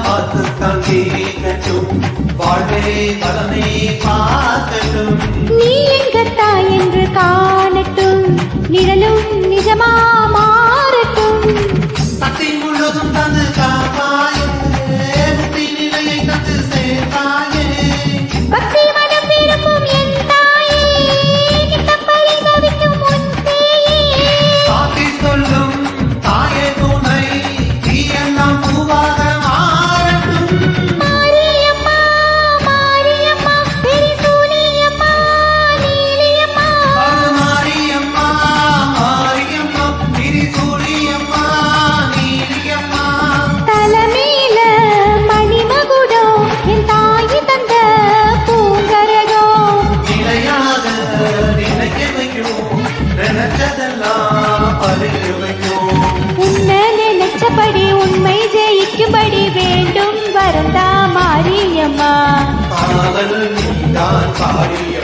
பார்த்து தங்கேட்டும் வாழ்வே பலனை பார்க்கட்டும் நீ எங்க தாய் என்று காணட்டும் நிழலும் நிஜமா மாறட்டும் சக்தி முழுதும் தந்து காப்பாயே முக்தி நிலையை தந்து சேர்த்தாயே பக்தி மனம் விரும்பும் என் தாயே நித்தம் பரிதவிக்கும் உன் சேயே சாத்தி சொல்லும் தாயே துணை நீ எல்லாம் பூவாக மாறட்டும் மாரியம்மா மாரியம்மா பெரிசூலியம்மா நீலியம்மா மாரியம்மா மாரியம்மா திரிசூலியம்மா நீலியம்மா தலமேல மணிமகுடம் என் தாயி தந்த பூங்கரகம் நிலையாக நினைக்க வைக்கும் நினைச்சதெல்லாம் பறிக்க வைக்கும் உன்னை நினைச்சபடி உண்மை ஜெயிக்கும்படி வேண்டும் வரந்தா மாரியம்மா காதல் நீதான் பாடிய